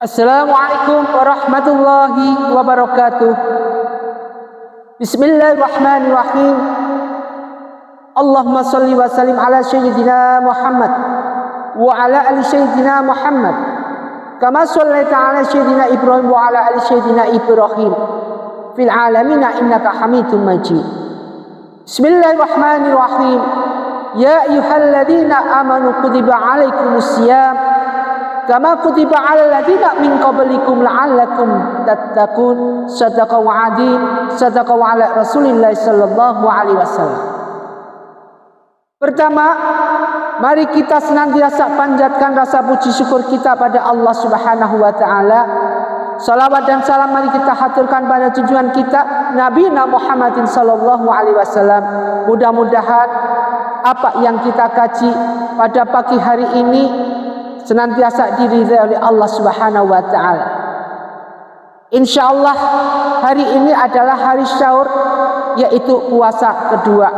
Assalamualaikum warahmatullahi wabarakatuh. Bismillahirrahmanirrahim. Allahumma salli wa sallim ala sayyidina Muhammad wa ala ali sayyidina Muhammad kama sallaita ala sayyidina Ibrahim wa ala ali sayyidina Ibrahim fil alamin innaka Hamidum Majid. Bismillahirrahmanirrahim. Ya ayyuhalladzina amanu kutiba alaikumus syiyam kama kutiba 'alal ladzina min qablikum la'allakum tattaqun. Shadaqa wa'adin, shadaqa wa'ala Rasulillah sallallahu alaihi wasallam. Pertama, mari kita senantiasa panjatkan rasa puji syukur kita pada Allah Subhanahu wa taala. Salawat dan salam mari kita haturkan pada junjungan kita Nabi Muhammadin sallallahu alaihi wasallam. Mudah-mudahan apa yang kita kaji pada pagi hari ini senantiasa diridhai oleh Allah Subhanahu wa taala. Insyaallah hari ini adalah hari syaur, yaitu puasa kedua.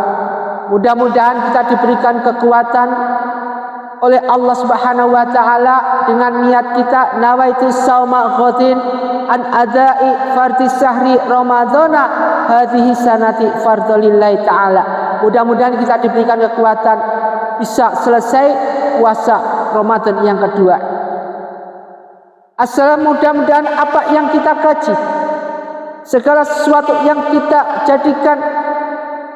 Mudah-mudahan kita diberikan kekuatan oleh Allah Subhanahu wa taala dengan niat kita nawaitu shauma ghadin an adai fardhi syahri ramadhana hadhihi sanati fardholillahi taala. Mudah-mudahan kita diberikan kekuatan bisa selesai puasa Ramadan yang kedua. Mudah-mudahan apa yang kita kaji, segala sesuatu yang kita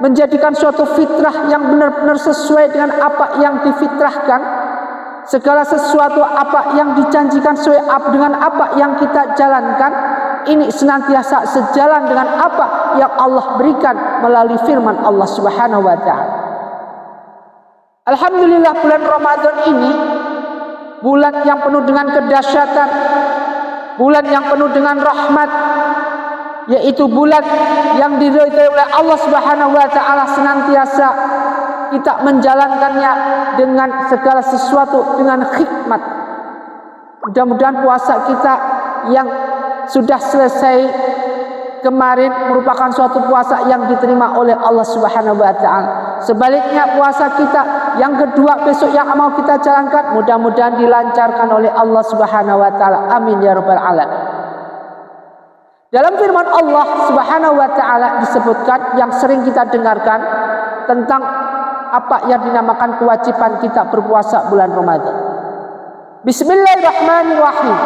menjadikan suatu fitrah yang benar-benar sesuai dengan apa yang difitrahkan, segala sesuatu apa yang dijanjikan sesuai dengan apa yang kita jalankan, ini senantiasa sejalan dengan apa yang Allah berikan melalui firman Allah Subhanahu wa taala. Alhamdulillah, bulan Ramadan ini bulan yang penuh dengan kedahsyatan, bulan yang penuh dengan rahmat, yaitu bulan yang diridhai oleh Allah Subhanahu wa taala. Senantiasa kita menjalankannya dengan segala sesuatu dengan hikmat. Mudah-mudahan puasa kita yang sudah selesai kemarin merupakan suatu puasa yang diterima oleh Allah Subhanahu wa taala. Sebaliknya puasa kita yang kedua besok yang mau kita jalankan mudah-mudahan dilancarkan oleh Allah Subhanahu wa taala. Amin ya rabbal alamin. Dalam firman Allah Subhanahu wa taala disebutkan yang sering kita dengarkan tentang apa yang dinamakan kewajiban kita berpuasa bulan Ramadan. Bismillahirrahmanirrahim.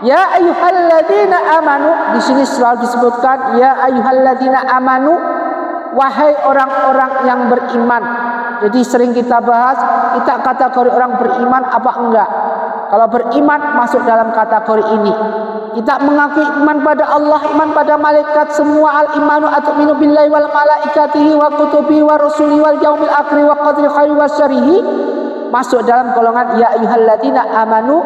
Ya ayyuhalladzina amanu, di sini selalu disebutkan ya ayyuhalladzina amanu, wahai orang-orang yang beriman. Jadi sering kita bahas, kita kategori orang beriman apa enggak. Kalau beriman masuk dalam kategori ini. Kita mengakui iman pada Allah, iman pada malaikat, semua al-imanu atu'minu billahi wal malaikatihi wa kutubihi wa rusulihi wal yaumil akhir wa qadri khairi wa syarrihi, masuk dalam golongan ya ayyuhalladzina amanu.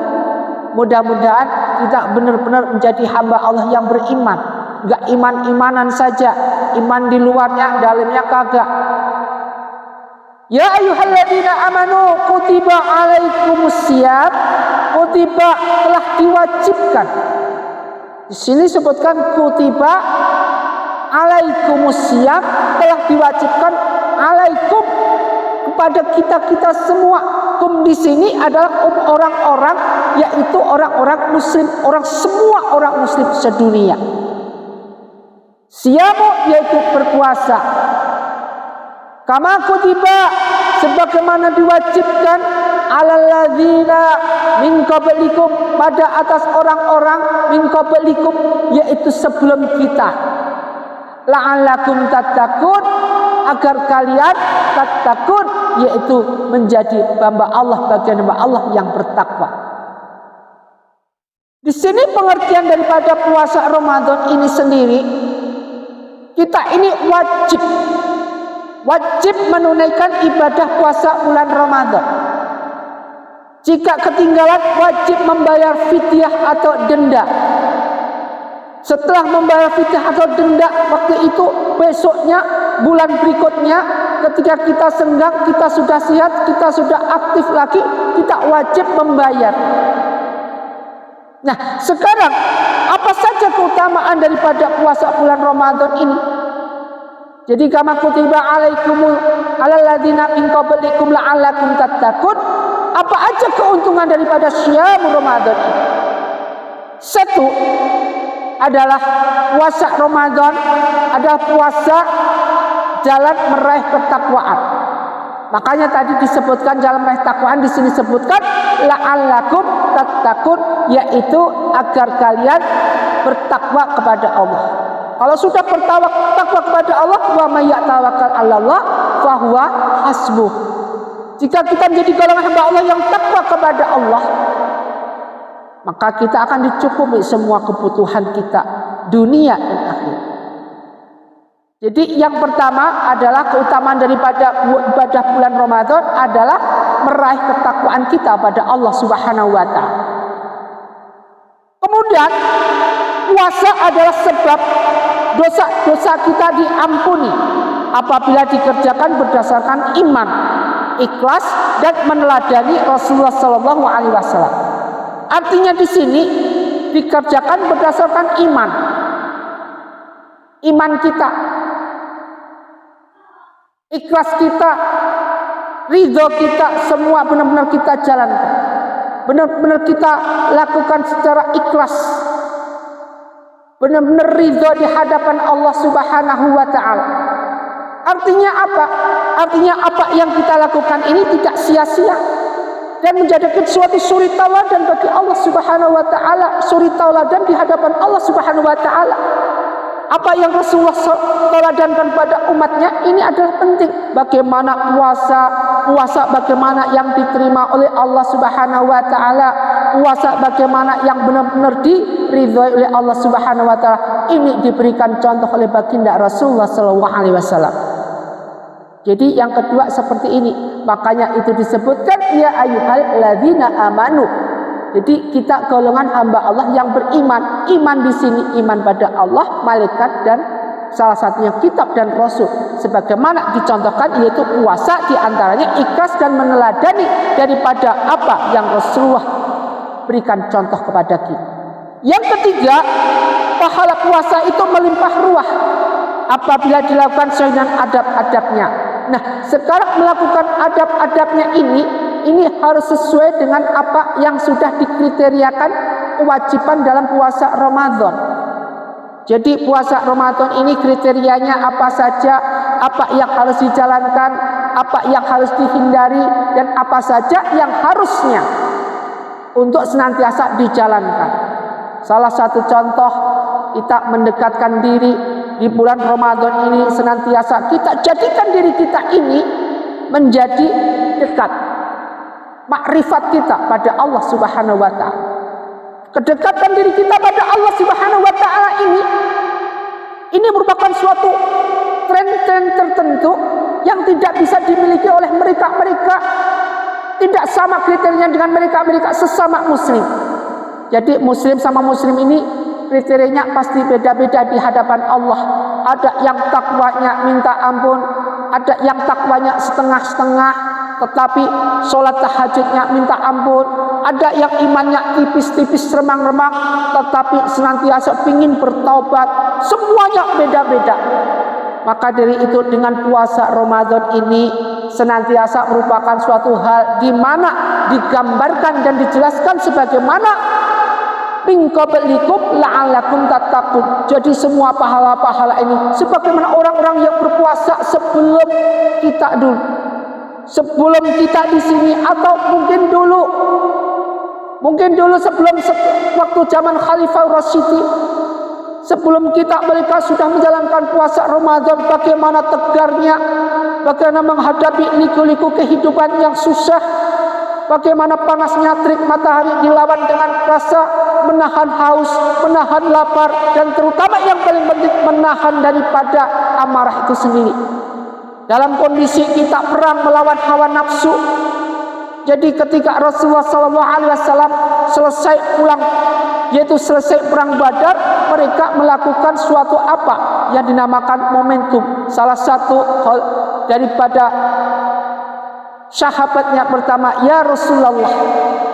Mudah-mudahan kita benar-benar menjadi hamba Allah yang beriman. Enggak iman-imanan saja, iman di luarnya, dalamnya kagak. Ya ayyuhalladzina amanu kutiba alaikumus syiyam, kutiba telah diwajibkan. Di sini sebutkan kutiba alaikumus syiyam, telah diwajibkan alaikum kepada kita semua. Kum di sini adalah orang-orang, yaitu orang-orang muslim, semua orang muslim sedunia. Siyamu yaitu berpuasa. Kama kutiba sebagaimana diwajibkan alal ladzina min qablikum pada atas orang-orang min qablikum yaitu sebelum kita. La'allakum tattaqun, agar kalian tattaqun yaitu menjadi hamba Allah, bagian hamba Allah yang bertakwa. Di sini pengertian daripada puasa Ramadan ini sendiri, kita ini wajib menunaikan ibadah puasa bulan Ramadan. Jika ketinggalan wajib membayar fidyah atau denda. Setelah membayar fidyah atau denda, waktu itu besoknya, bulan berikutnya, ketika kita senggang, kita sudah sehat, kita sudah aktif lagi, kita wajib membayar. Nah, sekarang apa saja keutamaan daripada puasa bulan Ramadan ini? Jadi kama kutiba alaikumul alal ladzina min qablikum la'allakum tattaqun. Apa aja keuntungan daripada syam Ramadan ini? Satu adalah puasa Ramadan adalah puasa jalan meraih ketakwaan. Makanya tadi disebutkan jalan meraih ketakwaan, di sini disebutkan la'allakum tattaqun, yaitu agar kalian bertakwa kepada Allah. Kalau sudah bertakwa kepada Allah, wa may yatawakkal 'alallah fa huwa hasbuh. Jika kita menjadi golongan hamba Allah yang takwa kepada Allah, maka kita akan dicukupi semua kebutuhan kita dunia dan akhirat. Jadi yang pertama adalah keutamaan daripada ibadah bulan Ramadan adalah meraih ketakwaan kita pada Allah Subhanahu wa taala. Kemudian puasa adalah sebab dosa-dosa kita diampuni apabila dikerjakan berdasarkan iman, ikhlas dan meneladani Rasulullah sallallahu alaihi wasallam. Artinya di sini dikerjakan berdasarkan iman. Iman kita, ikhlas kita, ridho kita, semua benar-benar kita jalankan. Benar-benar kita lakukan secara ikhlas. Benar-benar ridho di hadapan Allah Subhanahu wa taala. Artinya apa? Artinya apa yang kita lakukan ini tidak sia-sia dan menjadikan suatu suri tauladan bagi Allah Subhanahu wa taala, suri tauladan di hadapan Allah Subhanahu wa taala. Apa yang Rasulullah teladankan pada umatnya ini adalah penting. Bagaimana puasa bagaimana yang diterima oleh Allah Subhanahu wa taala, puasa bagaimana yang benar-benar diridhoi oleh Allah Subhanahu wa taala. Ini diberikan contoh oleh baginda Rasulullah sallallahu alaihi wasallam. Jadi yang kedua seperti ini. Makanya itu disebutkan ya ayyuhalladzina amanu. Jadi kita golongan hamba Allah yang beriman. Iman di sini iman pada Allah, malaikat dan salah satunya kitab dan rasul. Sebagaimana dicontohkan yaitu puasa, diantaranya ikhlas dan meneladani daripada apa yang Rasulullah berikan contoh kepada kita. Yang ketiga, pahala puasa itu melimpah ruah apabila dilakukan sesuai dengan adab-adabnya. Nah, sekarang melakukan adab-adabnya ini harus sesuai dengan apa yang sudah dikriteriakan kewajiban dalam puasa Ramadan. Jadi puasa Ramadan ini kriterianya apa saja, apa yang harus dijalankan, apa yang harus dihindari, dan apa saja yang harusnya untuk senantiasa dijalankan. Salah satu contoh kita mendekatkan diri di bulan Ramadan ini, senantiasa kita jadikan diri kita ini menjadi dekat. Makrifat kita pada Allah Subhanahu wa taala. Kedekatan diri kita pada Allah Subhanahu wa taala ini merupakan suatu tren-tren tertentu yang tidak bisa dimiliki oleh mereka-mereka, tidak sama kriterianya dengan mereka-mereka sesama muslim. Jadi muslim sama muslim ini kriterianya pasti beda-beda di hadapan Allah. Ada yang takwanya minta ampun, ada yang takwanya setengah-setengah, tetapi sholat tahajudnya minta ampun. Ada yang imannya tipis-tipis, remang-remang, tetapi senantiasa ingin bertaubat. Semuanya beda-beda. Maka dari itu dengan puasa Ramadan ini senantiasa merupakan suatu hal di mana digambarkan dan dijelaskan sebagaimana min qablikum la'allakum tattaqun. Jadi semua pahala-pahala ini sebagaimana orang-orang yang berpuasa sebelum kita dulu. Sebelum kita di sini atau mungkin dulu sebelum waktu zaman Khalifah Rasyidin, sebelum kita mereka sudah menjalankan puasa Ramadan, bagaimana tegarnya, bagaimana menghadapi liku-liku kehidupan yang susah, bagaimana panasnya terik matahari dilawan dengan rasa menahan haus, menahan lapar, dan terutama yang paling penting menahan daripada amarah itu sendiri. Dalam kondisi kita perang melawan hawa nafsu. Jadi ketika Rasulullah SAW selesai pulang, yaitu selesai perang Badar, mereka melakukan suatu apa yang dinamakan momentum. Salah satu daripada sahabatnya pertama, ya Rasulullah,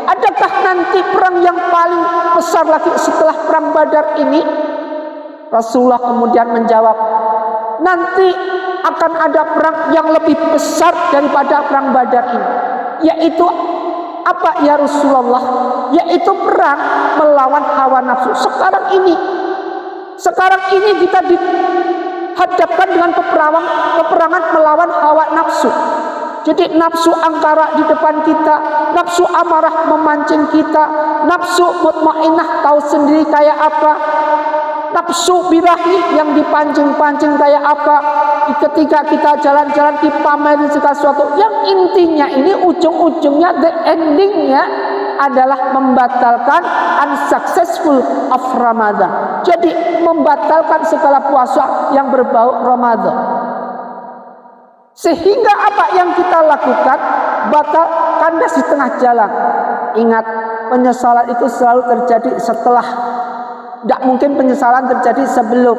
adakah nanti perang yang paling besar lagi setelah perang Badar ini? Rasulullah kemudian menjawab, nanti akan ada perang yang lebih besar daripada perang Badar ini, yaitu Apa ya Rasulullah? Yaitu perang melawan hawa nafsu. Sekarang ini kita dihadapkan dengan peperangan melawan hawa nafsu. Jadi nafsu angkara di depan kita, nafsu amarah memancing kita, nafsu mutmainnah tahu sendiri kayak apa, nafsu birahi yang dipancing-pancing kayak apa. Ketika kita jalan-jalan dipamerin segala sesuatu, yang intinya ini ujung-ujungnya, the endingnya adalah membatalkan unsuccessful of Ramadan. Jadi membatalkan segala puasa yang berbau Ramadan. Sehingga apa yang kita lakukan batal kandas di tengah jalan. Ingat, penyesalan itu selalu terjadi setelah. Tidak mungkin penyesalan terjadi sebelum.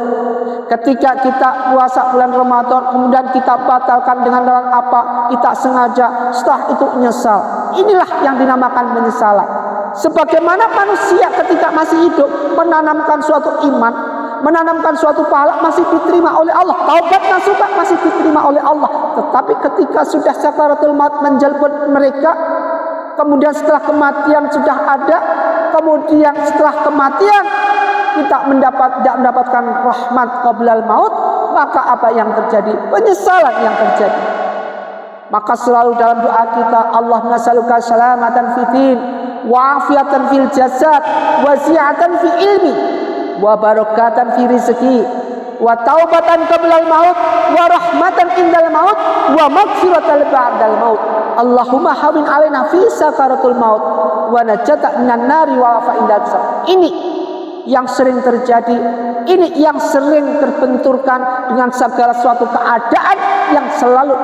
Ketika kita puasa bulan Ramadan, kemudian kita batalkan dengan apa? Kita sengaja, setelah itu menyesal. Inilah yang dinamakan penyesalan. Sebagaimana manusia ketika masih hidup menanamkan suatu iman, menanamkan suatu pahala masih diterima oleh Allah, taubat nasuha masih diterima oleh Allah. Tetapi ketika sudah sakaratul maut menjemput mereka, kemudian setelah kematian sudah ada, kemudian setelah kematian kita tidak mendapatkan rahmat qablal maut, maka apa yang terjadi? Penyesalan yang terjadi. Maka selalu dalam doa kita, Allahumma nas'aluka salamatan fitin, wa afiatan fil jasad, wa zi'atan fi ilmi, wa barakatan fi rizqi, wa taubatan qablal maut, wa rahmatan indal maut, wa maghfiratan ba'dal maut. Allahumma hawin alaina fi sakaratul maut, wa najata minan nari wa afa indal hisab. Ini yang sering terjadi, ini yang sering terbenturkan dengan segala suatu keadaan yang selalu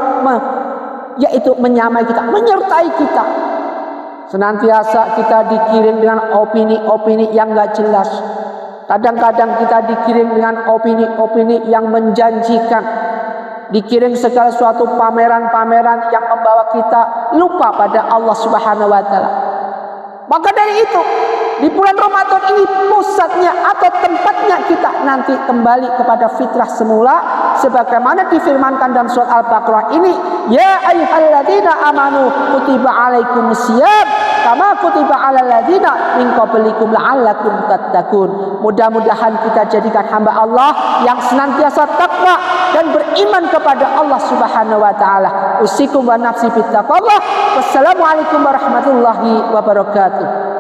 yaitu menyamai kita, menyertai kita. Senantiasa kita dikirim dengan opini-opini yang gak jelas. Kadang-kadang kita dikirim dengan opini-opini yang menjanjikan, dikirim segala suatu pameran-pameran yang membawa kita lupa pada Allah Subhanahu wa taala. Maka dari itu, di bulan Ramadan ini pusatnya atau tempatnya kita nanti kembali kepada fitrah semula, sebagaimana difirmankan dalam surat Al-Baqarah ini, ya ayyuhalladzina amanu kutiba alaikumusiyam kama kutiba alal ladzina min qablikum la'allakum tattaqun. Mudah-mudahan kita jadikan hamba Allah yang senantiasa takwa dan beriman kepada Allah Subhanahu wa taala. Usikum wa nafsi bittaqwallah. Wassalamualaikum warahmatullahi wabarakatuh.